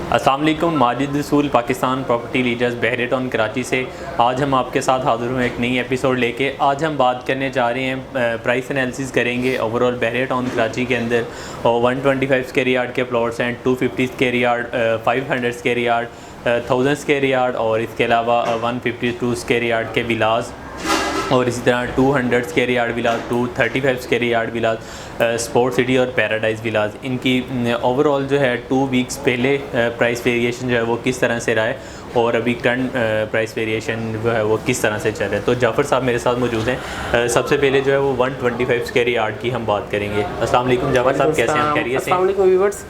अस्सलाम वालेकुम। माजिद रसूल पाकिस्तान प्रॉपर्टी लीडर्स बहरे टाउन कराची से आज हम आपके साथ हाज़िर हुए एक नई एपिसोड लेके। आज हम बात करने जा रहे हैं, प्राइस एनालिसिस करेंगे ओवरऑल बहरे टाउन कराची के अंदर। और 125 स्क्वायर यार्ड के प्लॉट्स हैं, 250 square yard, 500 square yard, 1000 square yard और इसके अलावा 152 स्क्वायर यार्ड के विलास, और इसी तरह 200 स्क्वायर यार्ड विलास, 235 स्क्वायर यार्ड विलास, स्पोर्ट सिटी और पैराडाइज विलास। इनकी ओवरऑल जो है 2 वीक्स पहले प्राइस वेरिएशन जो है वो किस तरह से रहा है और अभी करंट प्राइस वेरिएशन जो है वो किस तरह से चल रहा है। तो जाफ़र साहब मेरे साथ मौजूद हैं। सबसे पहले जो है वो 125 स्क्वायर यार्ड की हम बात करेंगे। अस्सलाम वालेकुम जाफ़र साहब, कैसे हैं? खैरियत से? अस्सलाम वालेकुम व्यूअर्स।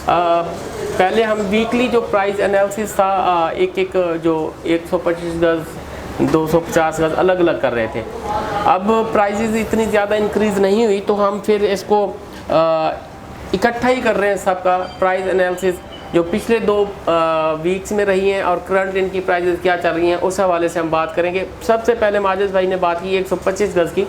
पहले हम वीकली जो प्राइस एनालिसिस था एक जो 125 गज़ 250 गज़ अलग अलग कर रहे थे। अब प्राइसेस इतनी ज़्यादा इंक्रीज़ नहीं हुई तो हम फिर इसको इकट्ठा ही कर रहे हैं सबका प्राइस एनालिसिस जो पिछले 2 वीक्स में रही हैं और करंट इनकी प्राइसेस क्या चल रही हैं, उस हवाले से हम बात करेंगे। सबसे पहले माजिद भाई ने बात की 125 गज़ की,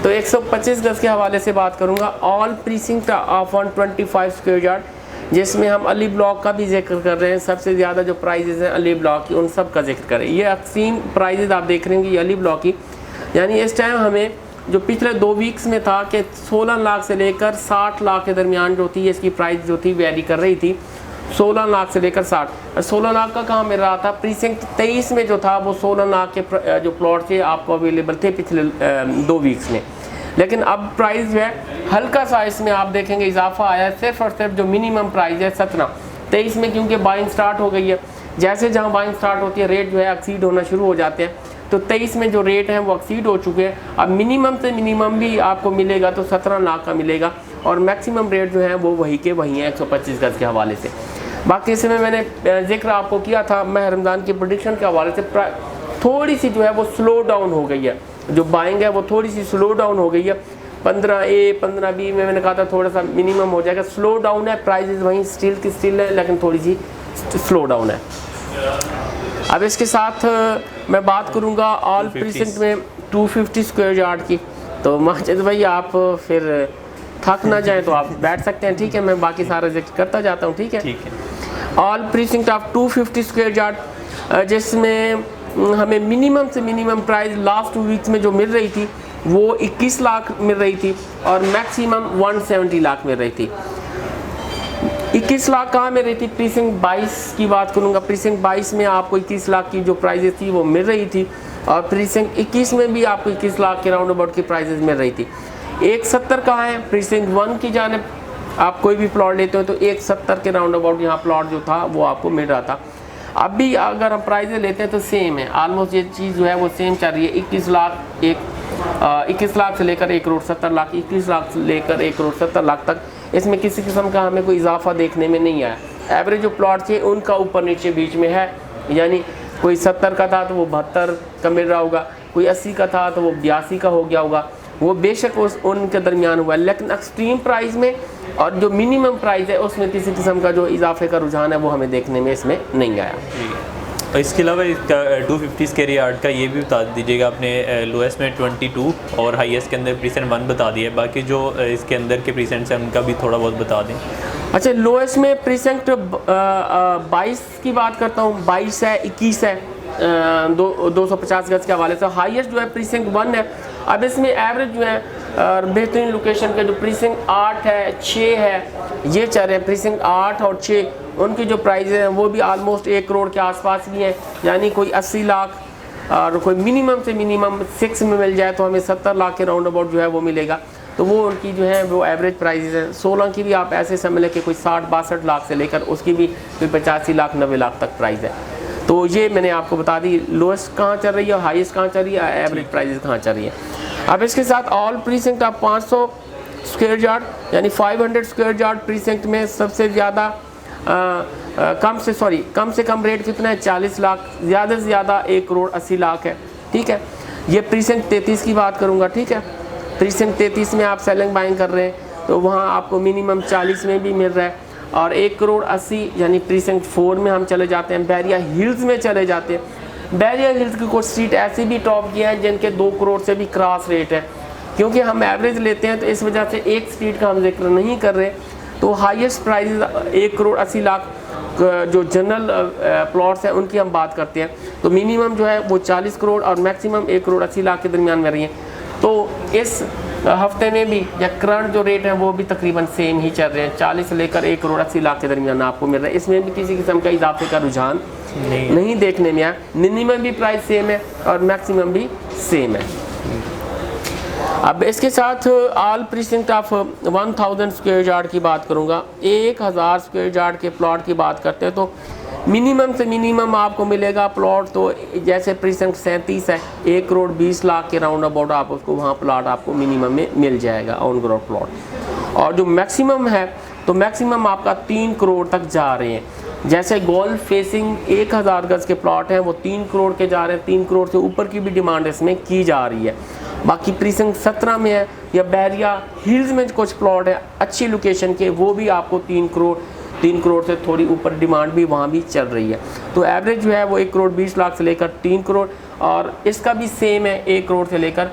तो 125 गज़ के हवाले से बात करूँगा। All precinct of 125 square yard, जिसमें हम अली ब्लॉक का भी जिक्र कर रहे हैं। सबसे ज़्यादा जो प्राइजेज़ हैं अली ब्लॉक की, उन सब का जिक्र करें। ये अक्सीम प्राइजेज़ आप देख रहे हैं कि अली ब्लॉक की, यानी इस टाइम हमें जो पिछले 2 वीक्स में था कि 16 लाख से लेकर 60 लाख के दरमियान जो थी इसकी प्राइस जो थी वेरी कर रही थी। 16 लाख से लेकर 60। 16 लाख का कहाँ मिल रहा था? प्रीसिंक्ट 23 में जो था वो 16 लाख के जो प्लॉट थे आपको अवेलेबल थे पिछले 2 वीक्स में। लेकिन अब प्राइस जो है हल्का सा इसमें आप देखेंगे इजाफा आया है। सिर्फ और सिर्फ जो मिनिमम प्राइस है 17। 23 में क्योंकि बाइंग स्टार्ट हो गई है, जैसे जहाँ बाइंग स्टार्ट होती है रेट जो है एक्सीड होना शुरू हो जाते हैं। तो 23 में जो रेट हैं वो एक्सीड हो चुके हैं। अब मिनिमम से मिनिमम भी आपको मिलेगा तो 17 लाख का मिलेगा और मैक्सिमम रेट जो है वो वही के वही है 125 गज़ के हवाले से। बाकी इसमें मैंने जिक्र आपको किया था माह रमज़ान की प्रेडिक्शन के हवाले से थोड़ी सी जो है वो स्लो डाउन हो गई है। जो बाइंग है वो थोड़ी सी स्लो डाउन हो गई है। 15A 15B में मैंने कहा था थोड़ा सा मिनिमम हो जाएगा, स्लो डाउन है। प्राइसेस वहीं स्टील की स्टील है लेकिन थोड़ी सी स्लो डाउन है। अब इसके साथ मैं बात करूंगा ऑल प्रीसिंक्ट में 250 स्क्वायर यार्ड की। तो माजिद भाई आप फिर थक ना जाए तो आप बैठ सकते हैं, ठीक है? मैं बाकी सारा जिक्र करता जाता हूँ, ठीक है? All precinct of 250 square yard, जिसमें हमें मिनिमम से मिनिमम प्राइस लास्ट 2 वीक्स में जो मिल रही थी वो 21 लाख मिल रही थी और मैक्सिमम 170 लाख मिल रही थी। 21 लाख कहाँ मिल रही थी? प्रीसिंक्ट 22 की बात करूँगा। प्रीसिंक्ट 22 में आपको 21 लाख की जो प्राइजेस थी वो मिल रही थी और प्रीसिंक्ट 21 में भी आपको 21 लाख के राउंड अबाउट की प्राइजेस मिल रही थी। 170 कहाँ है? प्रीसिंक्ट 1 की जानिब आप कोई भी प्लॉट लेते हो तो 170 के राउंड अबाउट यहाँ प्लॉट जो था वो आपको मिल रहा था। अब भी अगर हम प्राइजें लेते हैं तो सेम है, ऑलमोस्ट ये चीज़ जो है वो सेम चल रही है। 21 लाख से लेकर 1 करोड़ 70 लाख, 21 लाख से लेकर 1 करोड़ 70 लाख तक। इसमें किसी किस्म का हमें कोई इजाफा देखने में नहीं आया। एवरेज जो प्लॉट थे उनका ऊपर नीचे बीच में है, यानी कोई 70 का था तो वो 72 का मिल रहा होगा, कोई 80 का था तो वो 82 का हो गया होगा। वो बेशक उनके दरमियान हुआ है, लेकिन एक्सट्रीम प्राइस में और जो मिनिमम प्राइस है उसमें किसी किस्म का जो इजाफे का रुझान है वो हमें देखने में इसमें नहीं आया। और इसके अलावा 250 स्क्वायर यार्ड का ये भी बता दीजिएगा आपने। लोएस्ट में 22 और हाईएस्ट के अंदर प्रीसेंट 1 बता दिया है, बाकी जो इसके अंदर के प्रीसेंट्स हैं उनका भी थोड़ा बहुत बता दें। अच्छा, लोएस्ट में प्रीसेंट 22 की बात करता हूँ, 22 है, 21 है 250 गज़ के हवाले से। हाईएस्ट जो है प्रीसिंक्ट 1 है। अब इसमें एवरेज जो है बेहतरीन लोकेशन के जो प्रीसिंक्ट 8 है 6 है ये चल रहे हैं। प्रीसिंक्ट 8 और 6 उनकी जो प्राइस हैं वो भी आलमोस्ट 1 करोड़ के आसपास भी हैं, यानी कोई 80 लाख और कोई मिनिमम से मिनिमम 6 में मिल जाए तो हमें 70 लाख के राउंड अबाउट जो है वो मिलेगा। तो वो उनकी जो है वो एवरेज प्राइस है। 16 की भी आप ऐसे समझ लें कि कोई 60-62 लाख से लेकर उसकी भी कोई 85 लाख 90 लाख तक प्राइस है। तो ये मैंने आपको बता दी लोएस्ट कहाँ चल रही है, हाईएस्ट कहाँ चल रही है, एवरेज प्राइसेस कहाँ चल रही है। अब इसके साथ ऑल प्रीसिंक्ट आप 500 स्क्वायर यार्ड यानी 500 स्क्वायर यार्ड प्रीसिंक्ट में सबसे ज़्यादा कम से कम रेट कितना है? 40 लाख, ज़्यादा से ज़्यादा 1 करोड़ 80 लाख है, ठीक है? ये प्रीसिंक्ट 33 की बात करूँगा, ठीक है? प्रीसिंक्ट 33 में आप सेलिंग बाइंग कर रहे हैं तो वहाँ आपको मिनिमम 40 में भी मिल रहा है और 1 करोड़ 80 यानी प्रीसिंक्ट 4 में हम चले जाते हैं। बैरिया हिल्स में चले जाते हैं। बैरिया हिल्स की कुछ स्ट्रीट ऐसी भी टॉप की हैं जिनके 2 करोड़ से भी क्रॉस रेट है। क्योंकि हम एवरेज लेते हैं तो इस वजह से एक स्ट्रीट का हम जिक्र नहीं कर रहे। तो हाईएस्ट प्राइस 1 करोड़ 80 लाख जो जनरल प्लॉट्स हैं उनकी हम बात करते हैं तो मिनिमम जो है वो 40 करोड़ और मैक्सिमम 1 करोड़ 80 लाख के दरमियान में रही हैं। तो इस हफ्ते में भी या करंट जो रेट है वो भी तकरीबन सेम ही चल रहे हैं, 40 से लेकर 1 करोड़ 80 लाख के दरमियान आपको मिल रहा है। इसमें भी किसी किस्म का इजाफे का रुझान नहीं देखने में आया। मिनिमम भी प्राइस सेम है और मैक्सिमम भी सेम है। अब इसके साथ all precinct of 1000 square yard की बात करूंगा। 1000 स्क्वायर यार्ड के प्लॉट की बात करते हैं तो मिनिमम से मिनिमम आपको मिलेगा प्लॉट, तो जैसे प्रीसिंक्ट 37 है 1 करोड़ 20 लाख के राउंड अबाउट आप उसको वहाँ प्लॉट आपको मिनिमम में मिल जाएगा ऑन ग्राउंड प्लॉट। और जो मैक्सिमम है तो मैक्सिमम आपका 3 करोड़ तक जा रहे हैं। जैसे गोल्फ फेसिंग 1000 गज के प्लॉट हैं वो 3 करोड़ के जा रहे हैं, 3 करोड़ से ऊपर की भी डिमांड इसमें की जा रही है। बाकी प्रीसिंक्ट 17 में है या बैरिया हिल्स में कुछ प्लॉट है अच्छी लोकेशन के, वो भी आपको 3 करोड़ से थोड़ी ऊपर डिमांड भी वहाँ भी चल रही है। तो एवरेज जो है वो 1 करोड़ 20 लाख से लेकर 3 करोड़ और इसका भी सेम है 1 करोड़ से लेकर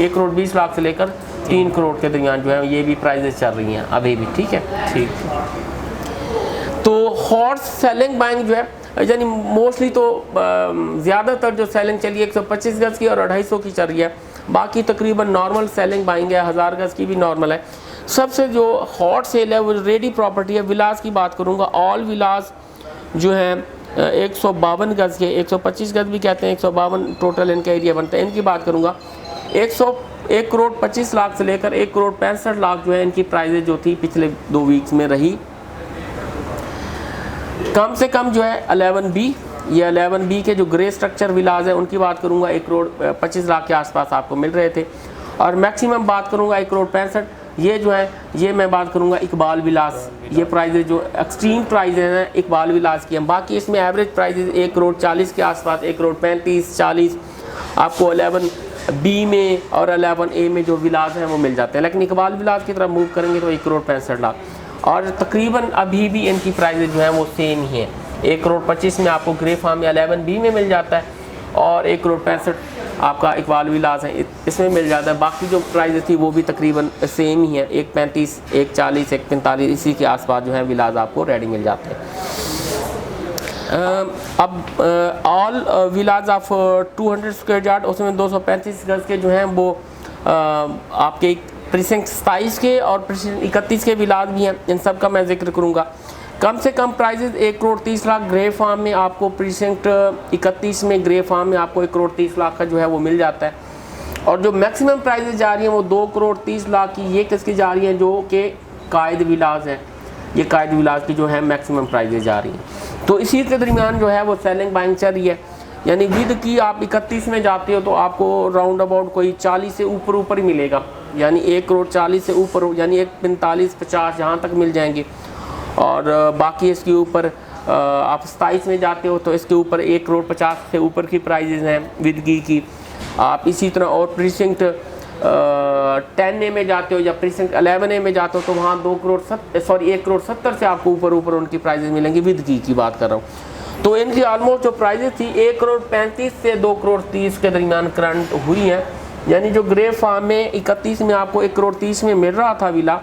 1 करोड़ 20 लाख से लेकर 3 करोड़ के दरमियान जो है ये भी प्राइजेस चल रही हैं अभी भी। ठीक है, ठीक। तो हॉट सेलिंग बाइंग जो है यानी मोस्टली तो ज़्यादातर जो सेलिंग चली है 125 गज की और 250 की चल रही है, बाकी तकरीबन नॉर्मल सेलिंग बाइंग है, 1000 गज की भी नॉर्मल है। सबसे जो हॉट सेल है वो रेडी प्रॉपर्टी है। विलास की बात करूँगा, ऑल विलास जो हैं 152 गज के, 125 गज भी कहते हैं, 152 टोटल इनका एरिया बनता है। इनकी बात करूँगा 1 करोड़ 25 लाख से लेकर 1 करोड़ 65 लाख जो है इनकी प्राइजेज जो थी पिछले 2 वीक्स में रही। कम से कम जो है 11B, ये 11B के जो ग्रे स्ट्रक्चर विलाज है उनकी बात करूंगा 1 करोड़ 25 लाख के आसपास आपको मिल रहे थे। और मैक्सिमम बात करूंगा 1 करोड़ 65, ये जो है ये मैं बात करूंगा इकबाल विलास, ये प्राइजेज जो एक्सट्रीम प्राइजेज हैं इकबाल विलास की हम। बाकी इसमें एवरेज प्राइजेज 1 करोड़ 40 के आसपास, 1 करोड़ 35 40 आपको 11B में और 11A में जो विलास हैं वो मिल जाते हैं। लेकिन इकबाल विलास की तरफ मूव करेंगे तो 1 करोड़ 65 लाख और तकरीबन अभी भी इनकी प्राइजेज जो है वो सेम ही है। 1 करोड़ 25 में आपको ग्रे फार्म में 11B में मिल जाता है और 1 करोड़ 65 आपका इकबाल विलास है इसमें मिल जाता है। बाकी जो प्राइजेज थी वो भी तकरीबन सेम ही है, 135 140 145 इसी के आसपास जो है विलास आपको रेडी मिल जाते हैं। अब all villas of 200 square yard उसमें 235 गज के जो हैं वो आपके प्रीसिंक्ट 27 के और प्रीसिंक्ट 31 के विलाज भी हैं, इन सब का मैं जिक्र करूँगा। कम से कम प्राइजेस 1 करोड़ 30 लाख ग्रे फार्म में आपको प्रीसिंक्ट 31 में ग्रे फार्म में आपको 1 करोड़ 30 लाख का जो है वो मिल जाता है। और जो मैक्सिमम प्राइजेस जा रही हैं वो 2 करोड़ 30 लाख की, ये किसकी जा रही हैं जो कि कायद विलास हैं, ये कायद विलास की जो है मैक्सिमम प्राइजेस जा रही हैं। तो इसी के दरमियान जो है वो सेलिंग बाइंग चल रही है, यानी विद की आप 31 में जाते हो तो आपको राउंड अबाउट कोई 40 से ऊपर ही मिलेगा, यानी 1 करोड़ 40 से ऊपर यानी 45 50 यहाँ तक मिल जाएंगे। और बाकी इसके ऊपर आप 27 में जाते हो तो इसके ऊपर 1 करोड़ 50 से ऊपर की प्राइजेज हैं विदगी की। आप इसी तरह और प्रीसिंक्ट 10A में जाते हो या प्रीसिंक्ट 11A में जाते हो तो वहाँ 1 करोड़ 70 से आपको ऊपर उनकी प्राइजेज मिलेंगी, विदगी की बात कर रहा हूँ। तो इनकी ऑलमोस्ट जो प्राइजेज थी 1 करोड़ 35 से 2 करोड़ 30 के दरमियान करंट हुई हैं, यानी जो ग्रे फार्म में 31 में आपको 1 करोड़ 30 में मिल रहा था विला,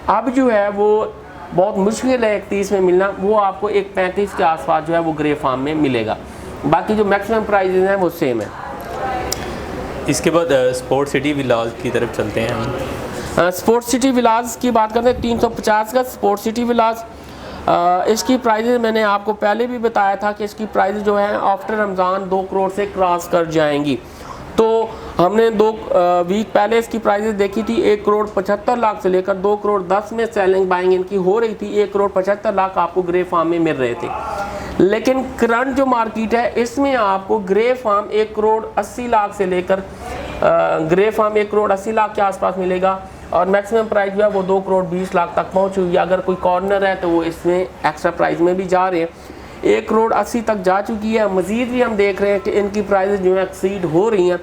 अब जो है वो बहुत मुश्किल है 31 में मिलना, वो आपको 1.35 के आसपास जो है वो ग्रे फार्म में मिलेगा। बाकी जो मैक्सिमम प्राइजेज हैं वो सेम है। इसके बाद स्पोर्ट सिटी विलाज की तरफ चलते हैं हम। स्पोर्ट सिटी विलाज की बात करते हैं 350 का स्पोर्ट सिटी विलाज। इसकी प्राइजेज मैंने आपको पहले भी बताया था कि इसकी प्राइजेज जो है आफ्टर रमज़ान 2 करोड़ से क्रॉस कर जाएंगी। तो हमने 2 वीक पहले इसकी प्राइजेस देखी थी 1 करोड़ 75 लाख से लेकर 2 करोड़ 10 में सेलिंग बाइंग इनकी हो रही थी। 1 करोड़ 75 लाख आपको ग्रे फार्म में मिल रहे थे, लेकिन करंट जो मार्केट है इसमें आपको ग्रे फार्म 1 करोड़ 80 लाख से लेकर ग्रे फार्म 1 करोड़ 80 लाख के आसपास मिलेगा और मैक्सिमम प्राइस जो है वो 2 करोड़ 20 लाख तक पहुँची हुई है। अगर कोई कॉर्नर है तो वो इसमें एक्स्ट्रा प्राइस में भी जा रहे हैं, 1 करोड़ 80 तक जा चुकी है। मज़ीद भी हम देख रहे हैं कि इनकी प्राइजेज जो है एक्सीड हो रही हैं।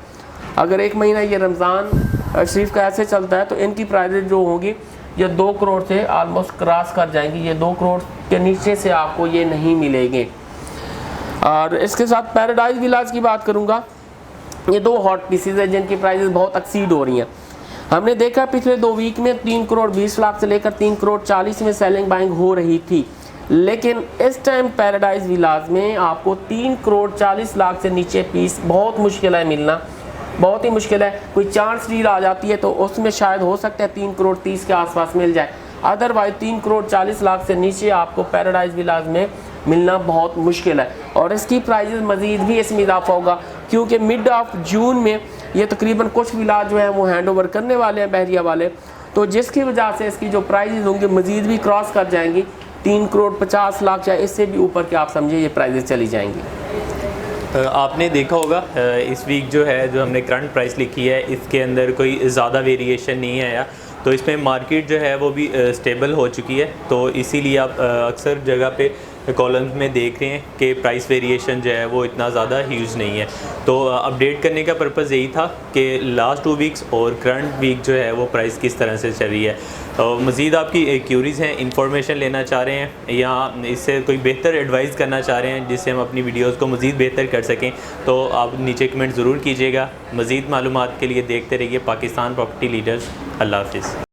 अगर 1 महीना ये रमज़ान शरीफ का ऐसे चलता है तो इनकी प्राइजेज जो होंगी ये 2 करोड़ से आलमोस्ट क्रॉस कर जाएंगी, ये 2 करोड़ के नीचे से आपको ये नहीं मिलेंगे। और इसके साथ पैराडाइज विलाज की बात करूँगा, ये 2 हॉट पीसेज है जिनकी प्राइजेज बहुत एक्सीड हो रही हैं। हमने देखा पिछले 2 वीक में 3 करोड़ 20 लाख से लेकर 3 करोड़ 40 में सेलिंग बाइंग हो रही थी, लेकिन इस टाइम पैराडाइज विलाज में आपको 3 करोड़ 40 लाख से नीचे पीस बहुत मुश्किल है मिलना, बहुत ही मुश्किल है। कोई चांस डील आ जाती है तो उसमें शायद हो सकता है 3 करोड़ 30 के आसपास मिल जाए, अदरवाइज 3 करोड़ 40 लाख से नीचे आपको पैराडाइज विलाज में मिलना बहुत मुश्किल है। और इसकी प्राइजेस मज़ीद भी इसमें इजाफा होगा, क्योंकि मिड ऑफ जून में ये तकरीबन कुछ विलाज जो हैं वो हैंड ओवर करने वाले हैं बहरिया वाले, तो जिसकी वजह से इसकी जो प्राइजेस होंगी मज़ीद भी क्रॉस कर जाएंगी 3 करोड़ 50 लाख या इससे भी ऊपर के आप समझिए ये प्राइजेस चली जाएंगी। आपने देखा होगा इस वीक जो है जो हमने करंट प्राइस लिखी है इसके अंदर कोई ज़्यादा वेरिएशन नहीं आया, तो इसमें मार्केट जो है वो भी स्टेबल हो चुकी है। तो इसीलिए आप अक्सर जगह पे कॉलम्स में देख रहे हैं कि प्राइस वेरिएशन जो है वो इतना ज़्यादा ह्यूज नहीं है। तो अपडेट करने का पर्पज़ यही था कि लास्ट 2 वीक्स और करंट वीक जो है वो प्राइस किस तरह से चल रही है। मज़ीद आपकी क्यूरीज़ हैं, इंफॉर्मेशन लेना चाह रहे हैं या इससे कोई बेहतर एडवाइस करना चाह रहे हैं जिससे हम अपनी वीडियोज़ को मज़ीद बेहतर कर सकें, तो आप नीचे कमेंट ज़रूर कीजिएगा। मज़ीद मालूमात के लिए देखते रहिए पाकिस्तान प्रॉपर्टी लीडर्स। अल्लाह हाफ़िज़।